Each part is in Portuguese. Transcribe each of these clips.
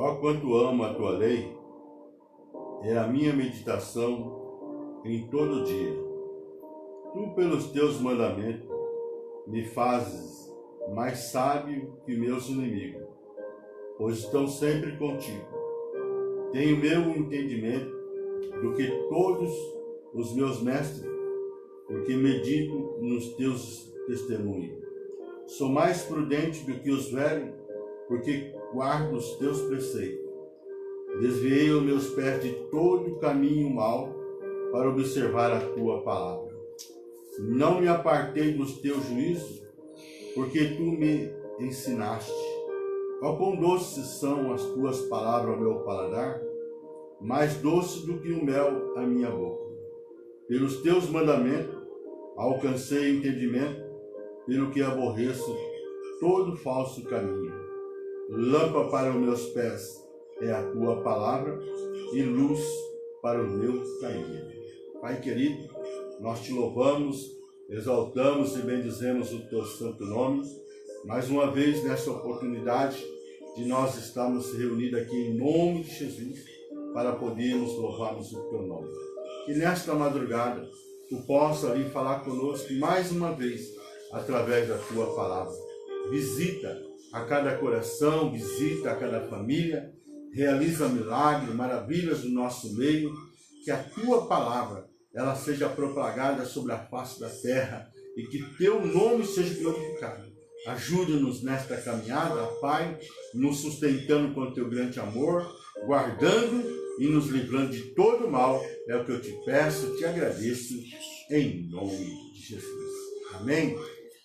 Ó quanto amo a tua lei, é a minha meditação em todo dia. Tu, pelos teus mandamentos, me fazes mais sábio que meus inimigos, pois estão sempre contigo. Tenho meu entendimento do que todos os meus mestres, porque medito nos teus testemunhos. Sou mais prudente do que os velhos, porque guardo os teus preceitos. Desviei os meus pés de todo o caminho mau para observar a tua palavra. Não me apartei dos teus juízos, porque tu me ensinaste. Ó quão doces são as tuas palavras ao meu paladar, mais doce do que o mel à minha boca. Pelos teus mandamentos alcancei entendimento, pelo que aborreço todo falso caminho. Lâmpada para os meus pés é a tua palavra e luz para o meu caminho. Pai querido, nós te louvamos, exaltamos e bendizemos o teu santo nome. Mais uma vez, nessa oportunidade de nós estarmos reunidos aqui em nome de Jesus, para podermos louvarmos o teu nome. Que nesta madrugada tu possa vir falar conosco mais uma vez, através da tua palavra. Visita a cada coração, visita a cada família, realiza milagres, maravilhas no nosso meio, que a tua palavra ela seja propagada sobre a face da terra e que teu nome seja glorificado. Ajuda-nos nesta caminhada, Pai, nos sustentando com teu grande amor, guardando e nos livrando de todo mal. É o que eu te peço, te agradeço, em nome de Jesus. Amém?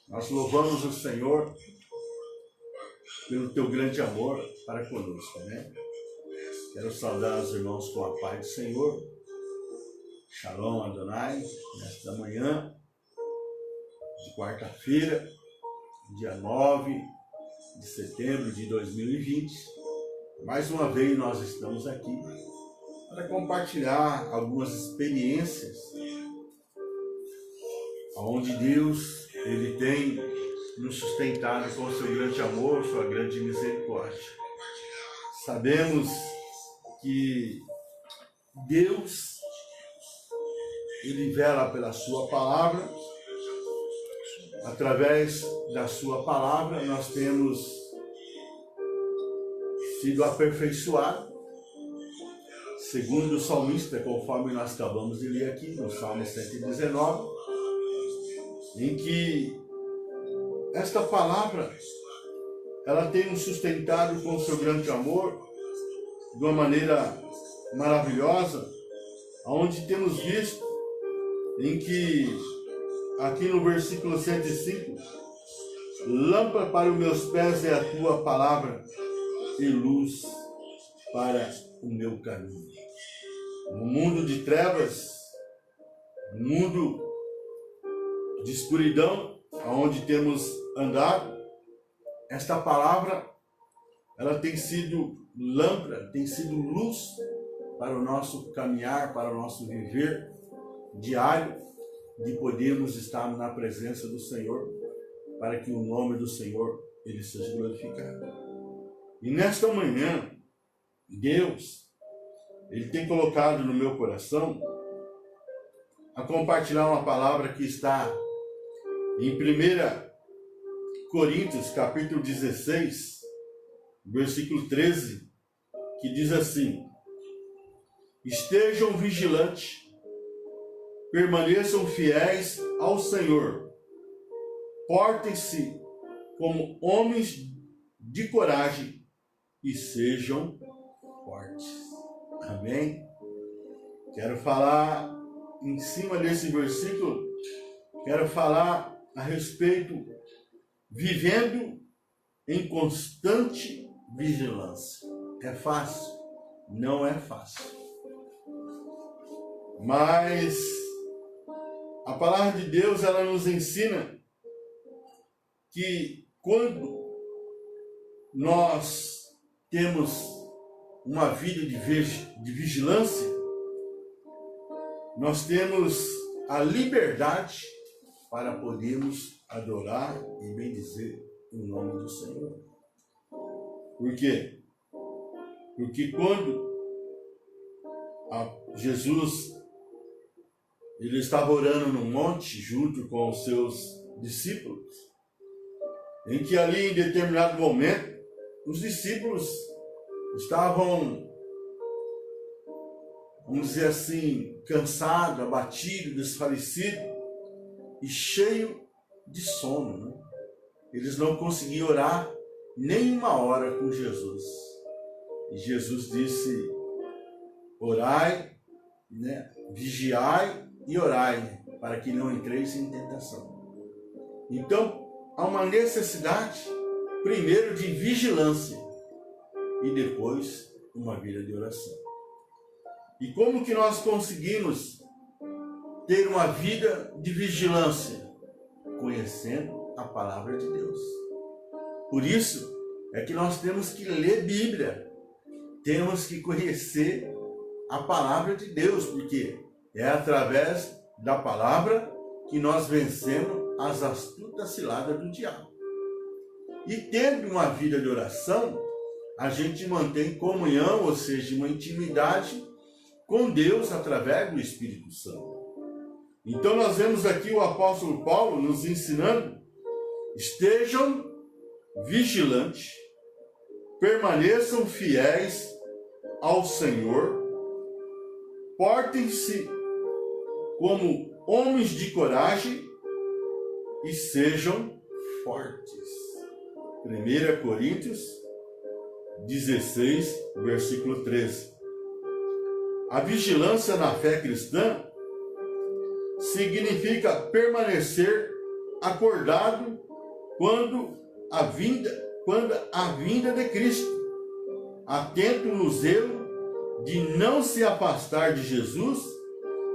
Nós louvamos o Senhor pelo teu grande amor para conosco, né? Quero saudar os irmãos com a paz do Senhor. Shalom Adonai, nesta manhã de quarta-feira, dia 9 de setembro de 2020. Mais uma vez nós estamos aqui para compartilhar algumas experiências onde Deus ele tem nos sustentado com o seu grande amor, sua grande misericórdia. Sabemos que Deus ele vela pela sua palavra. Através da sua palavra nós temos sido aperfeiçoados, segundo o salmista, conforme nós acabamos de ler aqui no Salmo 119, em que esta palavra ela tem nos sustentado com o seu grande amor de uma maneira maravilhosa, onde temos visto em que aqui no versículo 105, lâmpada para os meus pés é a tua palavra e luz para o meu caminho. No mundo de trevas, no mundo de escuridão, onde temos andado, esta palavra ela tem sido lâmpada, tem sido luz para o nosso caminhar, para o nosso viver diário, de podermos estar na presença do Senhor, para que o nome do Senhor ele seja glorificado. E nesta manhã, Deus ele tem colocado no meu coração a compartilhar uma palavra que está em 1 Coríntios, capítulo 16, versículo 13, que diz assim: estejam vigilantes, permaneçam fiéis ao Senhor, portem-se como homens de coragem e sejam fortes. Amém? Quero falar em cima desse versículo, quero falar a respeito vivendo em constante vigilância. É fácil? Não é fácil. Mas a palavra de Deus ela nos ensina que quando nós temos uma vida de vigilância, nós temos a liberdade para podermos adorar e bendizer o nome do Senhor. Por quê? Porque quando Jesus ele estava orando no monte junto com os seus discípulos, em que ali em determinado momento os discípulos estavam, vamos dizer assim, cansados, abatidos, desfalecidos e cheios de sono, né? Eles não conseguiam orar nem uma hora com Jesus. E Jesus disse: orai, né? Vigiai e orai, para que não entreis em tentação. Então, há uma necessidade, primeiro, de vigilância e depois uma vida de oração. E como que nós conseguimos ter uma vida de vigilância? Conhecendo a palavra de Deus. Por isso é que nós temos que ler Bíblia, temos que conhecer a palavra de Deus, porque é através da palavra que nós vencemos as astutas ciladas do diabo. E tendo uma vida de oração, a gente mantém comunhão, ou seja, uma intimidade com Deus através do Espírito Santo. Então nós vemos aqui o apóstolo Paulo nos ensinando: estejam vigilantes, permaneçam fiéis ao Senhor, portem-se como homens de coragem e sejam fortes. 1 Coríntios 16, versículo 13. A vigilância na fé cristã significa permanecer acordado quando a vinda de Cristo, atento no zelo de não se afastar de Jesus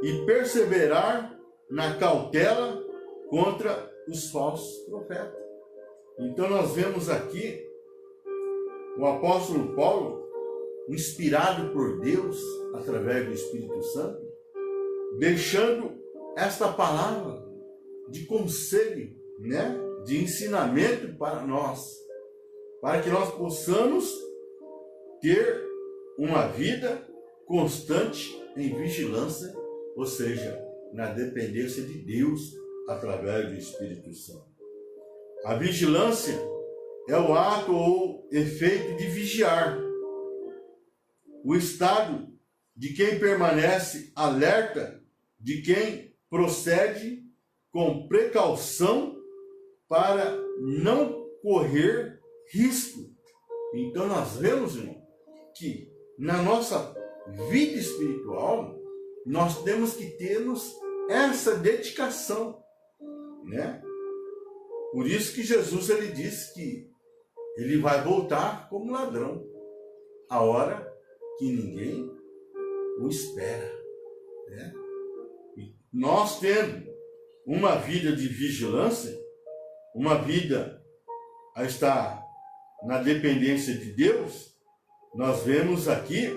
e perseverar na cautela contra os falsos profetas. Então nós vemos aqui o apóstolo Paulo, inspirado por Deus através do Espírito Santo, deixando esta palavra de conselho, né, de ensinamento para nós, para que nós possamos ter uma vida constante em vigilância, ou seja, na dependência de Deus através do Espírito Santo. A vigilância é o ato ou efeito de vigiar, o estado de quem permanece alerta, de quem procede com precaução para não correr risco. Então nós vemos, irmão, que na nossa vida espiritual nós temos que termos essa dedicação, né? Por isso que Jesus ele disse que ele vai voltar como ladrão, a hora que ninguém o espera, né? E nós tendo uma vida de vigilância, uma vida a estar na dependência de Deus, nós vemos aqui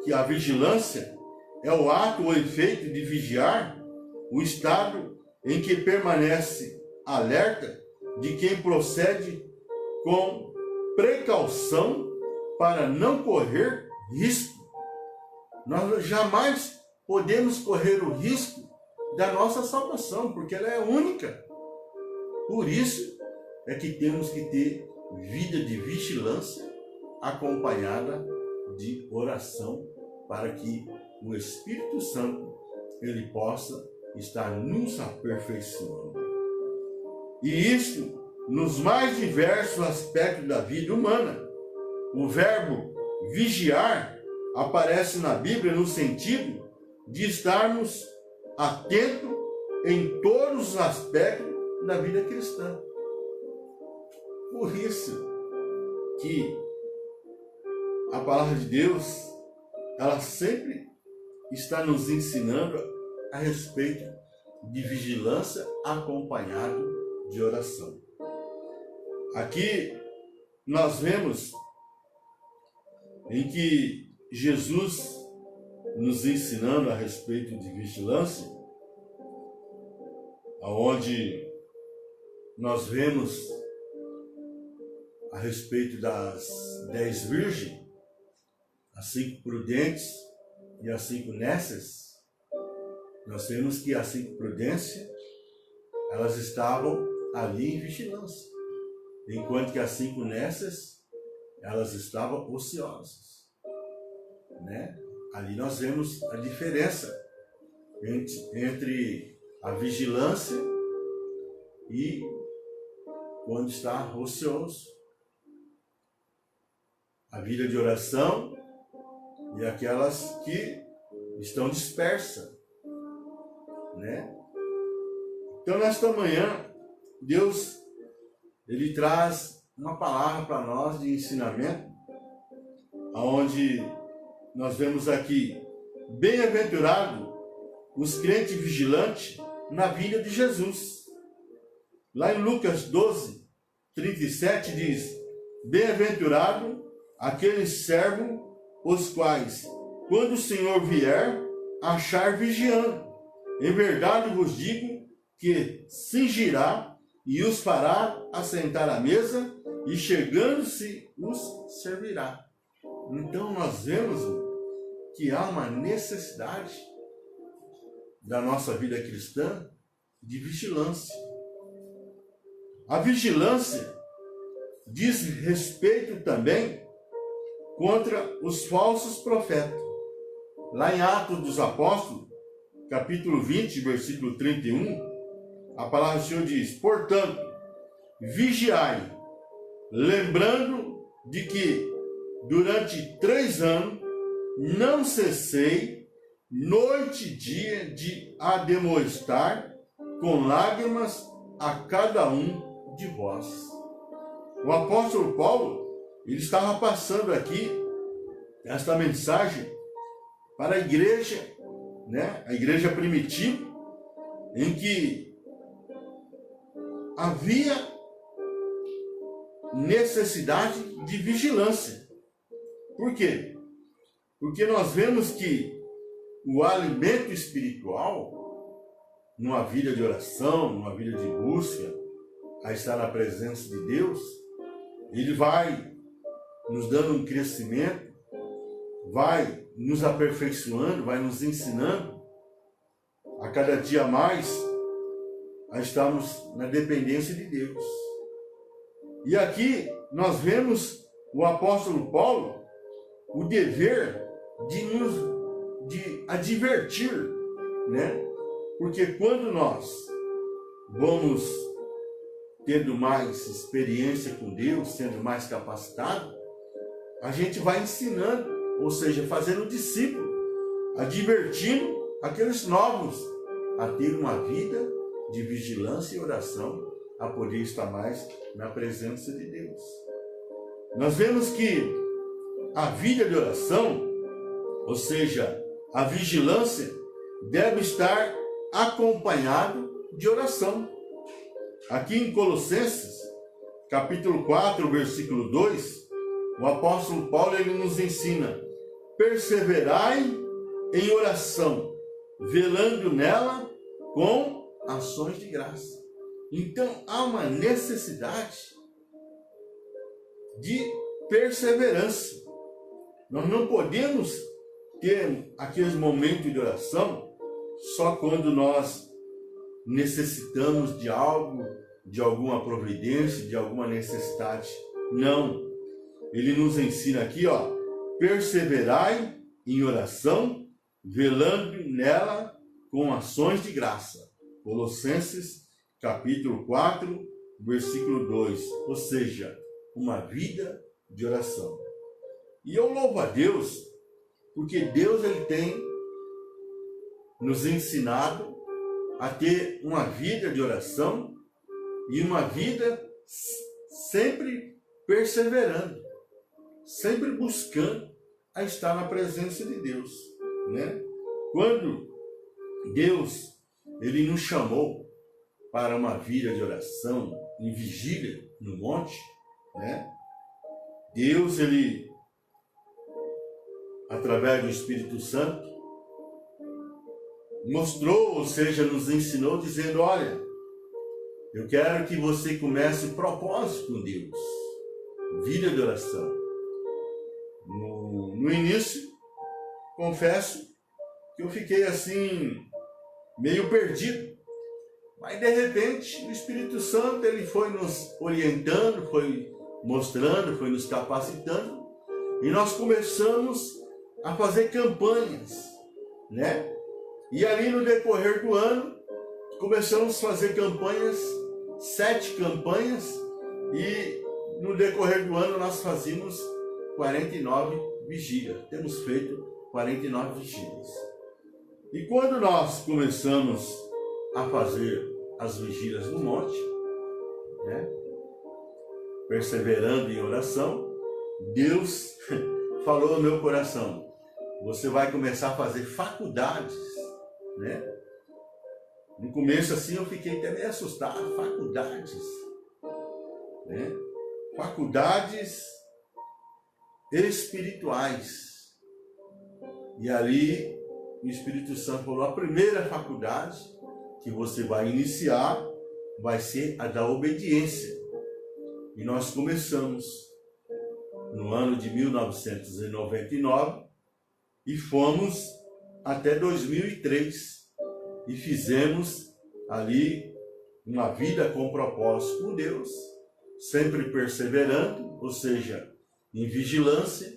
que a vigilância é o ato ou efeito de vigiar, o estado em que permanece alerta de quem procede com precaução para não correr risco. Nós jamais podemos correr o risco da nossa salvação, porque ela é única. Por isso é que temos que ter vida de vigilância acompanhada de oração, para que o Espírito Santo ele possa estar nos aperfeiçoando. E isso nos mais diversos aspectos da vida humana. O verbo vigiar aparece na Bíblia no sentido de estarmos atentos em todos os aspectos da vida cristã. Por isso que a palavra de Deus, ela sempre está nos ensinando a respeito de vigilância acompanhado de oração. Aqui nós vemos em que Jesus nos ensinando a respeito de vigilância, aonde nós vemos a respeito das 10 virgens, as 5 prudentes e as 5 nécias, nós vemos que as 5 prudências, elas estavam ali em vigilância, enquanto que as 5 nécias, elas estavam ociosas, né? Ali nós vemos a diferença entre a vigilância e quando está ocioso. A vida de oração e aquelas que estão dispersas, né? Então, nesta manhã, Deus, Ele traz uma palavra para nós de ensinamento, onde nós vemos aqui: bem-aventurado os crentes vigilantes na vinda de Jesus. Lá em Lucas 12, 37 diz: bem-aventurado aqueles servos, os quais, quando o Senhor vier, achar vigiando. Em verdade vos digo que cingirá e os fará assentar à mesa, e chegando-se os servirá. Então nós vemos que há uma necessidade da nossa vida cristã de vigilância. A vigilância diz respeito também contra os falsos profetas. Lá em Atos dos Apóstolos, capítulo 20, versículo 31, a palavra do Senhor diz: portanto, vigiai, lembrando de que durante 3 anos não cessei noite e dia de ademoestar com lágrimas a cada um de vós. O apóstolo Paulo, ele estava passando aqui esta mensagem para a igreja, né? A igreja primitiva, em que havia necessidade de vigilância. Por quê? Porque nós vemos que o alimento espiritual, numa vida de oração, numa vida de busca, a estar na presença de Deus, ele vai nos dando um crescimento, vai nos aperfeiçoando, vai nos ensinando a cada dia mais a estarmos na dependência de Deus. E aqui nós vemos o apóstolo Paulo, o dever de advertir, né? Porque quando nós vamos tendo mais experiência com Deus, sendo mais capacitado, a gente vai ensinando, ou seja, fazendo discípulo, advertindo aqueles novos a ter uma vida de vigilância e oração, a poder estar mais na presença de Deus. Nós vemos que a vida de oração, ou seja, a vigilância, deve estar acompanhado de oração. Aqui em Colossenses, capítulo 4, versículo 2, o apóstolo Paulo, ele nos ensina: perseverai em oração, velando nela com ações de graça. Então, há uma necessidade de perseverança. Nós não podemos ter aqueles momentos de oração só quando nós necessitamos de algo, de alguma providência, de alguma necessidade. Não. Ele nos ensina aqui, ó: perseverai em oração, velando nela com ações de graça. Colossenses, capítulo 4, versículo 2. Ou seja, uma vida de oração. E eu louvo a Deus, porque Deus, ele tem nos ensinado a ter uma vida de oração e uma vida sempre perseverando, sempre buscando a estar na presença de Deus, né? Quando Deus, ele nos chamou para uma vida de oração em vigília no monte, né? Deus, ele, através do Espírito Santo, mostrou, ou seja, nos ensinou, dizendo: olha, eu quero que você comece propósito com Deus, vida de oração. No no início, confesso que eu fiquei assim, meio perdido. Mas de repente o Espírito Santo ele foi nos orientando, foi mostrando, foi nos capacitando, e nós começamos a fazer campanhas, né? E ali no decorrer do ano, começamos a fazer campanhas, 7 campanhas, e no decorrer do ano nós fazíamos 49 vigílias. Temos feito 49 vigílias. E quando nós começamos a fazer as vigílias no monte, né, perseverando em oração, Deus falou no meu coração: você vai começar a fazer faculdades, né? No começo assim eu fiquei até meio assustado. Faculdades, né? Faculdades espirituais. E ali o Espírito Santo falou: a primeira faculdade que você vai iniciar vai ser a da obediência. E nós começamos no ano de 1999 e fomos até 2003 e fizemos ali uma vida com propósito com Deus, sempre perseverando, ou seja, em vigilância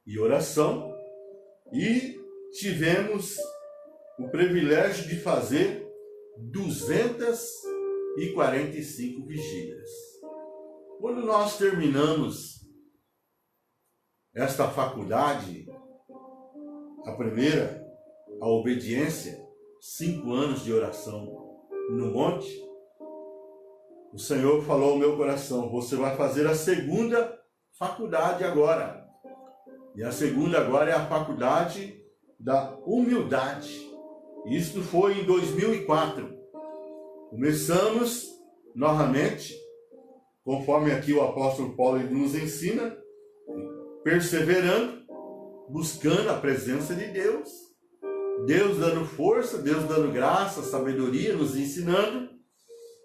e oração, e tivemos o privilégio de fazer 245 vigílias. Quando nós terminamos esta faculdade, a primeira, a obediência, 5 anos de oração no monte, o Senhor falou ao meu coração: você vai fazer a segunda faculdade agora. E a segunda agora é a faculdade da humildade. Isto foi em 2004. Começamos novamente, conforme aqui o apóstolo Paulo nos ensina, perseverando, buscando a presença de Deus, Deus dando força, Deus dando graça, sabedoria, nos ensinando.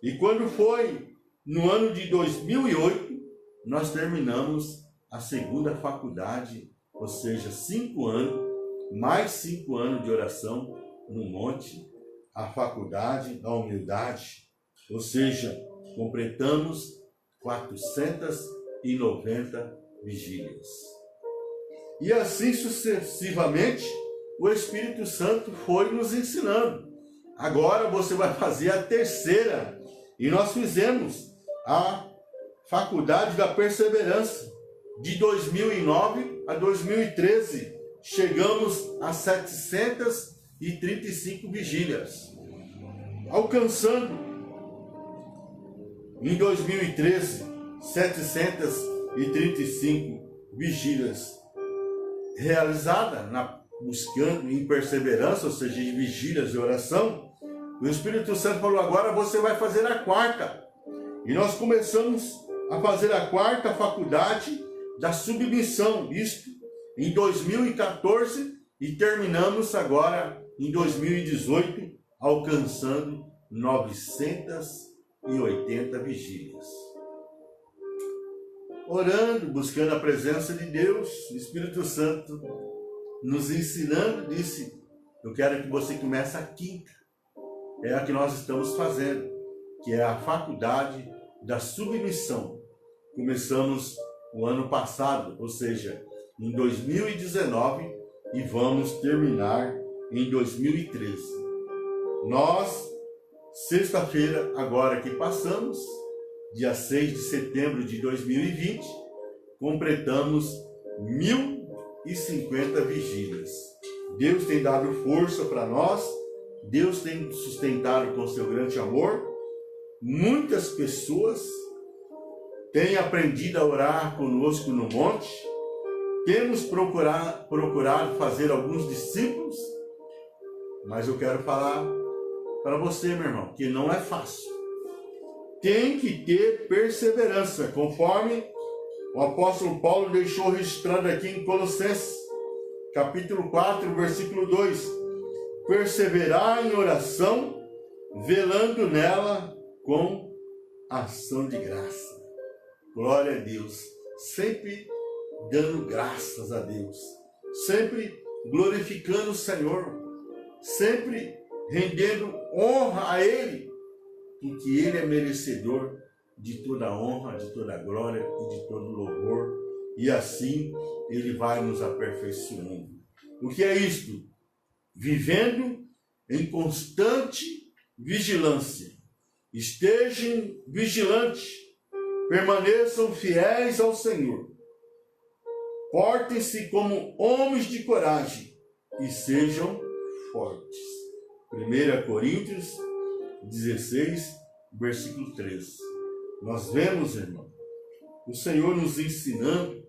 E quando foi no ano de 2008, nós terminamos a segunda faculdade, ou seja, 5 anos, mais 5 anos de oração no monte, a faculdade da humildade, ou seja, completamos 490 vigílias. E assim sucessivamente, o Espírito Santo foi nos ensinando. Agora você vai fazer a terceira. E nós fizemos a faculdade da perseverança. De 2009 a 2013, chegamos a 735 vigílias. Alcançando, em 2013, 735 vigílias realizadas, buscando em perseverança, ou seja, em vigílias de oração. O Espírito Santo falou: agora você vai fazer a quarta. E nós começamos a fazer a quarta faculdade da submissão, isto em 2014, e terminamos agora em 2018, alcançando 980 vigílias. Orando, buscando a presença de Deus, o Espírito Santo nos ensinando, disse: eu quero que você comece a quinta. É a que nós estamos fazendo, que é a faculdade da submissão. Começamos o ano passado, ou seja, em 2019, e vamos terminar em 2013. Nós, sexta-feira, agora que passamos, dia 6 de setembro de 2020, completamos 1050 vigílias. Deus tem dado força para nós, Deus tem sustentado com seu grande amor. Muitas pessoas têm aprendido a orar conosco no monte. Temos procurado fazer alguns discípulos, mas eu quero falar para você, meu irmão, que não é fácil. Tem que ter perseverança, conforme o apóstolo Paulo deixou registrado aqui em Colossenses, capítulo 4, versículo 2. Perseverar em oração, velando nela com ação de graça. Glória a Deus. Sempre dando graças a Deus, sempre glorificando o Senhor, sempre rendendo honra a Ele, porque Ele é merecedor de toda honra, de toda glória e de todo louvor, e assim Ele vai nos aperfeiçoando. O que é isto? Vivendo em constante vigilância. Estejam vigilantes, permaneçam fiéis ao Senhor. Portem-se como homens de coragem e sejam fortes. 1 Coríntios 16, versículo 13. Nós vemos, irmão, o Senhor nos ensinando,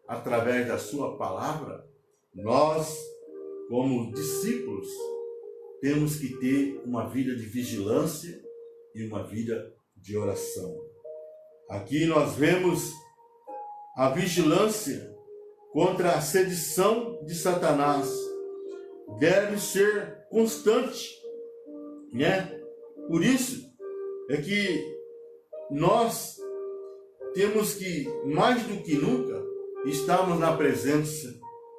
através da sua palavra, nós, como discípulos, temos que ter uma vida de vigilância e uma vida de oração. Aqui nós vemos a vigilância contra a sedição de Satanás. Deve ser constante, né? Por isso é que nós temos que, mais do que nunca, estarmos na presença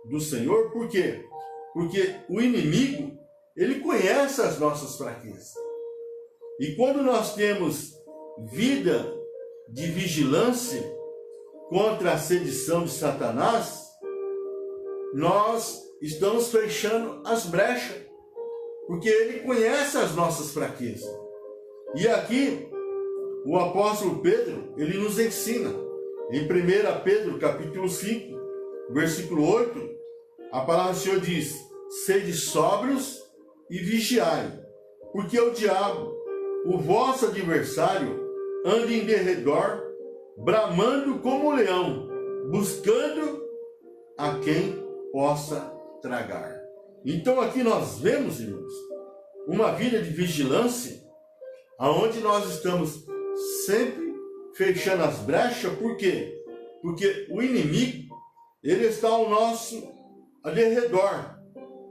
do Senhor. Por quê? Porque o inimigo, ele conhece as nossas fraquezas. E quando nós temos vida de vigilância contra a sedição de Satanás, nós estamos fechando as brechas, porque ele conhece as nossas fraquezas. E aqui, o apóstolo Pedro, ele nos ensina, em 1 Pedro, capítulo 5, versículo 8, a palavra do Senhor diz: sede sóbrios e vigiai, porque o diabo, o vosso adversário, anda em derredor, bramando como um leão, buscando a quem possa tragar. Então aqui nós vemos, irmãos, uma vida de vigilância, aonde nós estamos sempre fechando as brechas. Por quê? Porque o inimigo, ele está ao nosso derredor,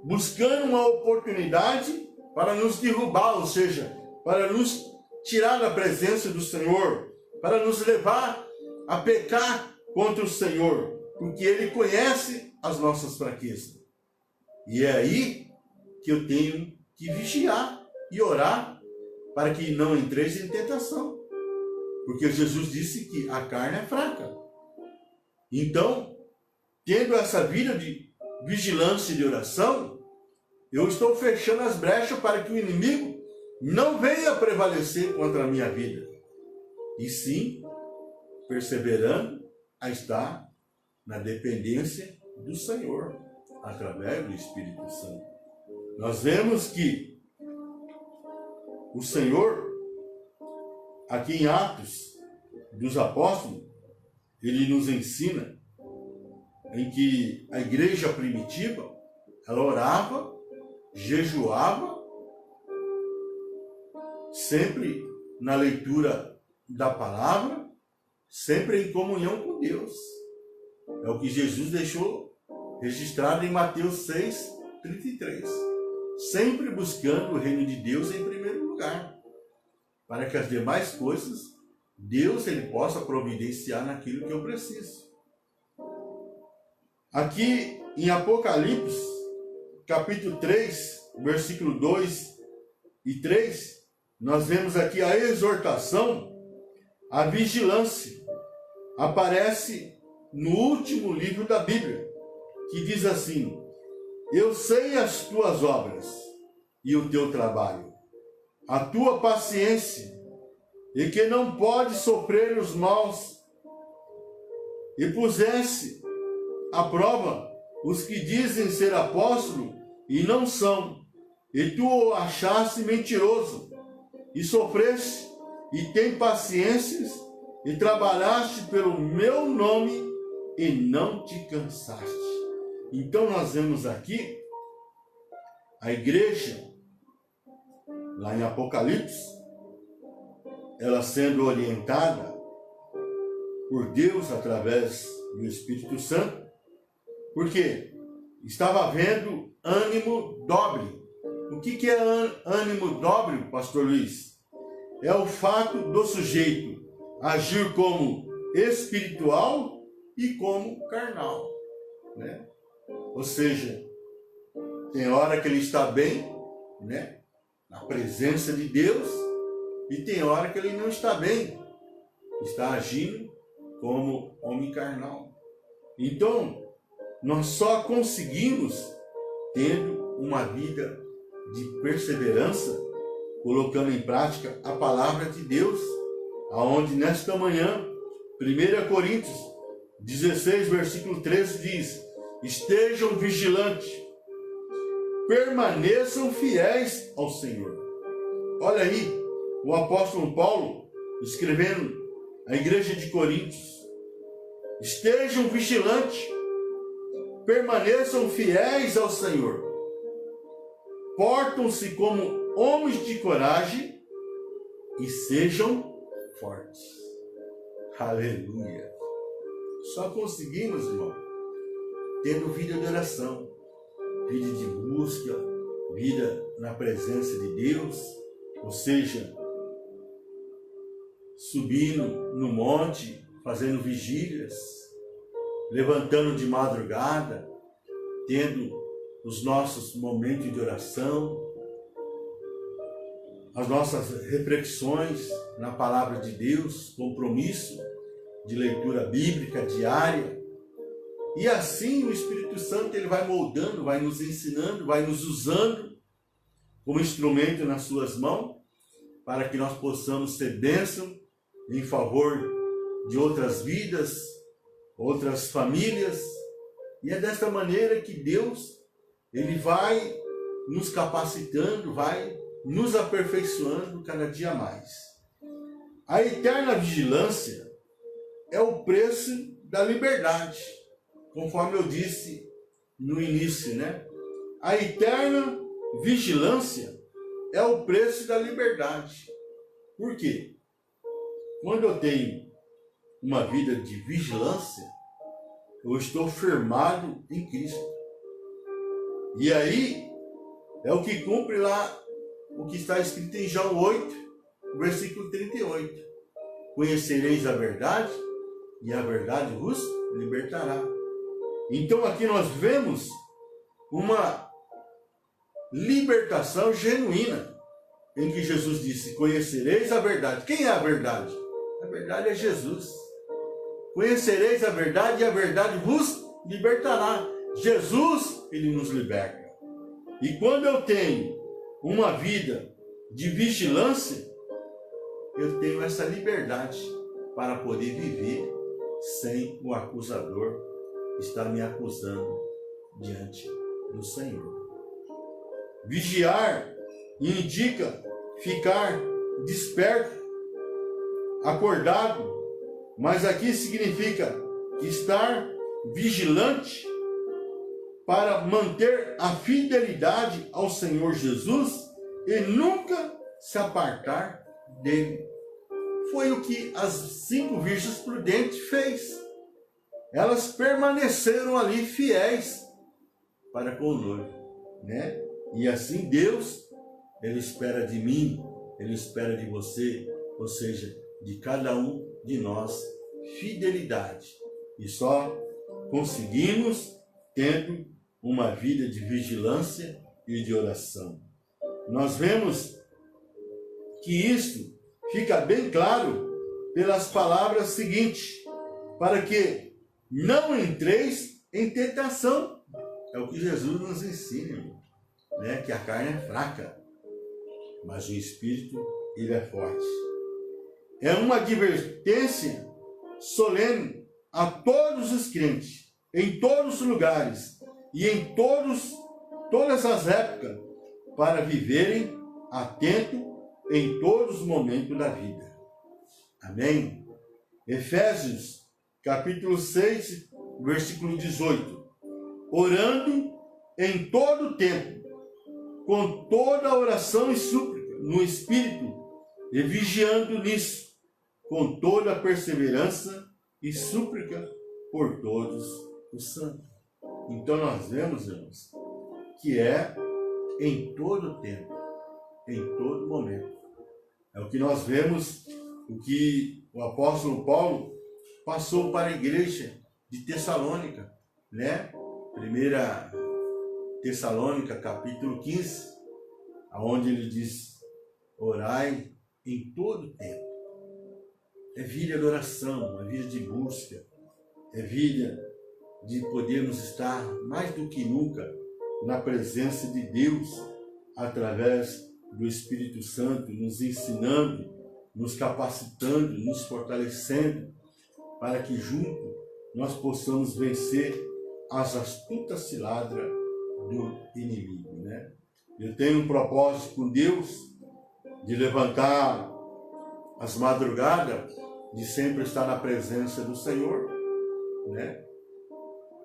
buscando uma oportunidade para nos derrubar, ou seja, para nos tirar da presença do Senhor, para nos levar a pecar contra o Senhor, porque Ele conhece as nossas fraquezas. E é aí que eu tenho que vigiar e orar para que não entreis em tentação, porque Jesus disse que a carne é fraca. Então, tendo essa vida de vigilância e de oração, eu estou fechando as brechas para que o inimigo não venha prevalecer contra a minha vida, e sim perseverando a estar na dependência do Senhor, através do Espírito Santo. Nós vemos que o Senhor, aqui em Atos dos Apóstolos, ele nos ensina em que a igreja primitiva, ela orava, jejuava, sempre na leitura da palavra, sempre em comunhão com Deus. É o que Jesus deixou registrado em Mateus 6, 33. Sempre buscando o reino de Deus em primeiro lugar, para que as demais coisas, Deus ele possa providenciar naquilo que eu preciso. Aqui em Apocalipse, capítulo 3, versículo 2 e 3, nós vemos aqui a exortação à vigilância. Aparece no último livro da Bíblia, que diz assim: eu sei as tuas obras e o teu trabalho, a tua paciência, e que não pode sofrer os maus, e pusesse à prova os que dizem ser apóstolo e não são, e tu o achaste mentiroso, e sofreste, e tem paciências, e trabalhaste pelo meu nome, e não te cansaste. Então nós vemos aqui a igreja, lá em Apocalipse, ela sendo orientada por Deus através do Espírito Santo, porque estava havendo ânimo dobre. O que é ânimo dobre, pastor Luiz? É o fato do sujeito agir como espiritual e como carnal, né? Ou seja, tem hora que ele está bem, né, na presença de Deus, e tem hora que ele não está bem, está agindo como homem carnal. Então, nós só conseguimos tendo uma vida de perseverança, colocando em prática a palavra de Deus, aonde nesta manhã, 1 Coríntios 16, versículo 13 diz: estejam vigilantes, permaneçam fiéis ao Senhor. Olha aí, o apóstolo Paulo escrevendo à igreja de Coríntios: estejam vigilantes, permaneçam fiéis ao Senhor, portam-se como homens de coragem e sejam fortes. Aleluia! Só conseguimos, irmão, tendo vida de oração, vida de busca, vida na presença de Deus, ou seja, subindo no monte, fazendo vigílias, levantando de madrugada, tendo os nossos momentos de oração, as nossas reflexões na palavra de Deus, compromisso de leitura bíblica diária. E assim o Espírito Santo ele vai moldando, vai nos ensinando, vai nos usando como instrumento nas suas mãos, para que nós possamos ser bênção em favor de outras vidas, outras famílias. E é desta maneira que Deus ele vai nos capacitando, vai nos aperfeiçoando cada dia mais. A eterna vigilância é o preço da liberdade, conforme eu disse no início, né? A eterna vigilância é o preço da liberdade. Por quê? Quando eu tenho uma vida de vigilância, eu estou firmado em Cristo. E aí é o que cumpre lá o que está escrito em João 8, versículo 38. Conhecereis a verdade, e a verdade vos libertará. Então aqui nós vemos uma libertação genuína, em que Jesus disse: conhecereis a verdade. Quem é a verdade? A verdade é Jesus. Conhecereis a verdade, e a verdade vos libertará. Jesus, ele nos liberta. E quando eu tenho uma vida de vigilância, eu tenho essa liberdade para poder viver sem o acusador estar me acusando diante do Senhor. Vigiar indica ficar desperto, acordado, mas aqui significa estar vigilante para manter a fidelidade ao Senhor Jesus e nunca se apartar dele. Foi o que as 5 virgens prudentes fez. Elas permaneceram ali fiéis para com o noivo, né? E assim Deus, ele espera de mim, ele espera de você, ou seja, de cada um de nós, fidelidade. E só conseguimos tendo uma vida de vigilância e de oração. Nós vemos que isso fica bem claro pelas palavras seguintes: para que não entreis em tentação. É o que Jesus nos ensina, né? Que a carne é fraca, mas o Espírito, ele é forte. É uma advertência solene a todos os crentes, em todos os lugares e em todas as épocas, para viverem atento em todos os momentos da vida. Amém? Efésios, capítulo 6, versículo 18. Orando em todo o tempo, com toda oração e súplica, no Espírito, e vigiando nisso, com toda perseverança e súplica por todos os santos. Então nós vemos, irmãos, que é em todo o tempo, em todo momento. É o que nós vemos, o que o apóstolo Paulo passou para a igreja de Tessalônica, né? 1 Tessalônica, capítulo 15, onde ele diz: orai em todo tempo. É vida de oração, é vida de busca, é vida de podermos estar mais do que nunca na presença de Deus, através do Espírito Santo, nos ensinando, nos capacitando, nos fortalecendo, para que juntos nós possamos vencer as astutas ciladas do inimigo, né? Eu tenho um propósito com Deus de levantar as madrugadas, de sempre estar na presença do Senhor, né?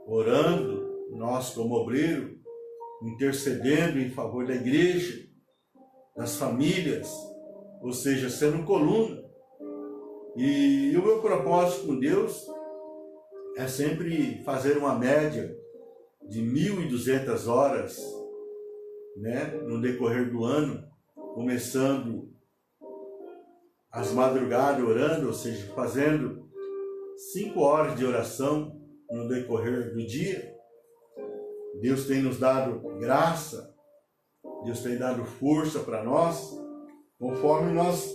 Orando, nós como obreiro, intercedendo em favor da igreja, das famílias, ou seja, sendo coluna. E o meu propósito com Deus é sempre fazer uma média de 1.200 horas, né, no decorrer do ano, começando as madrugadas orando, ou seja, fazendo 5 horas de oração no decorrer do dia. Deus tem nos dado graça, Deus tem dado força para nós, conforme nós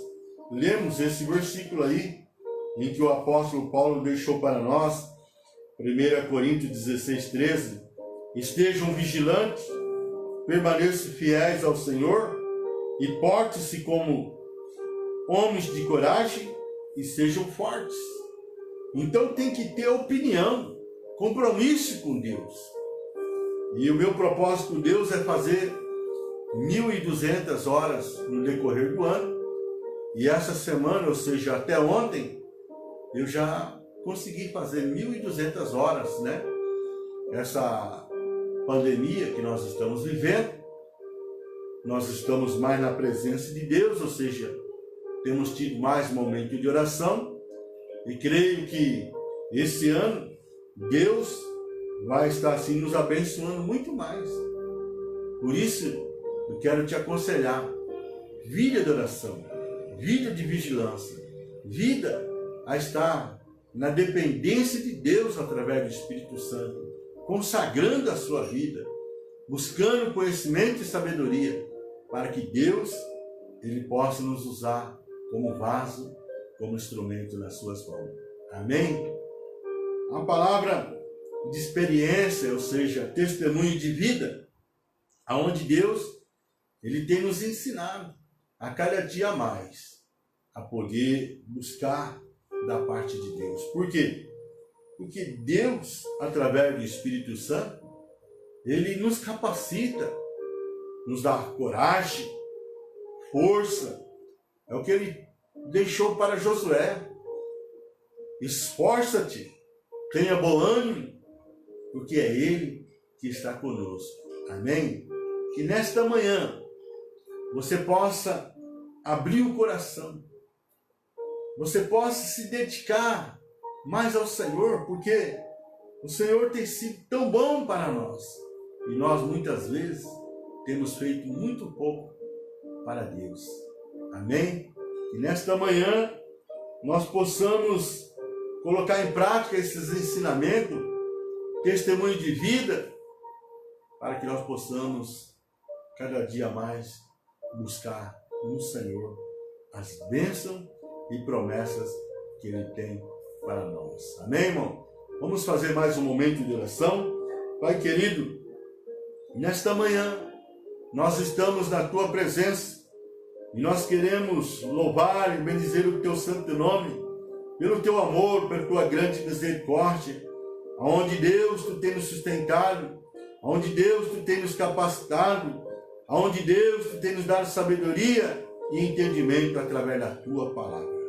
lemos esse versículo aí, em que o apóstolo Paulo deixou para nós, 1 Coríntios 16, 13, estejam vigilantes, permaneçam fiéis ao Senhor e portem-se como homens de coragem e sejam fortes. Então tem que ter opinião, compromisso com Deus. E o meu propósito com Deus é fazer 1.200 horas no decorrer do ano. E essa semana, ou seja, até ontem, eu já consegui fazer 1.200 horas, né? Essa pandemia que nós estamos vivendo, nós estamos mais na presença de Deus, ou seja, temos tido mais momento de oração, e creio que esse ano Deus vai estar assim nos abençoando muito mais. Por isso, eu quero te aconselhar: vida de oração, vida de vigilância, vida a estar na dependência de Deus através do Espírito Santo, consagrando a sua vida, buscando conhecimento e sabedoria, para que Deus ele possa nos usar como vaso, como instrumento nas suas mãos. Amém? A palavra de experiência, ou seja, testemunho de vida, aonde Deus ele tem nos ensinado a cada dia mais a poder buscar da parte de Deus. Por quê? Porque Deus, através do Espírito Santo, ele nos capacita, nos dá coragem, força. É o que ele deixou para Josué. Esforça-te, tenha bom ânimo, porque é ele que está conosco. Amém? Que nesta manhã você possa abrir o coração, você possa se dedicar mais ao Senhor, porque o Senhor tem sido tão bom para nós, e nós muitas vezes temos feito muito pouco para Deus. Amém? Que nesta manhã nós possamos colocar em prática esses ensinamentos, testemunho de vida, para que nós possamos cada dia mais buscar no Senhor as bênçãos e promessas que Ele tem para nós. Amém, irmão? Vamos fazer mais um momento de oração. Pai querido, nesta manhã nós estamos na Tua presença e nós queremos louvar e bendizer o Teu santo nome, pelo Teu amor, pela Tua grande misericórdia, aonde Deus Tu tem nos sustentado, aonde Deus Tu tem nos capacitado, aonde Deus Tu tem nos dado sabedoria e entendimento através da Tua palavra.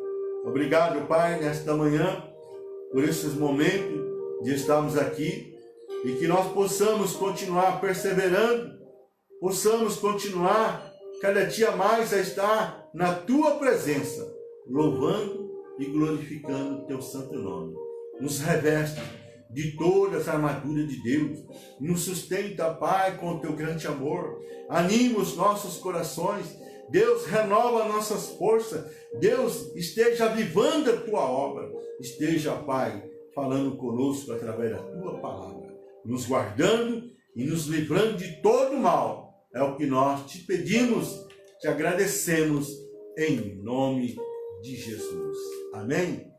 Obrigado, Pai, nesta manhã, por esses momentos de estarmos aqui e que nós possamos continuar perseverando, possamos continuar cada dia mais a estar na Tua presença, louvando e glorificando o Teu santo nome. Nos reveste de todas as armaduras de Deus, nos sustenta, Pai, com o Teu grande amor, anima os nossos corações, Deus renova nossas forças, Deus esteja avivando a Tua obra, esteja, Pai, falando conosco através da tua palavra, nos guardando e nos livrando de todo mal. É o que nós te pedimos, te agradecemos em nome de Jesus. Amém?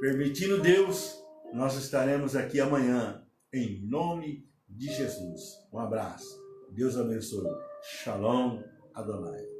Permitindo Deus, nós estaremos aqui amanhã em nome de Jesus. Um abraço. Deus abençoe. Shalom Adonai.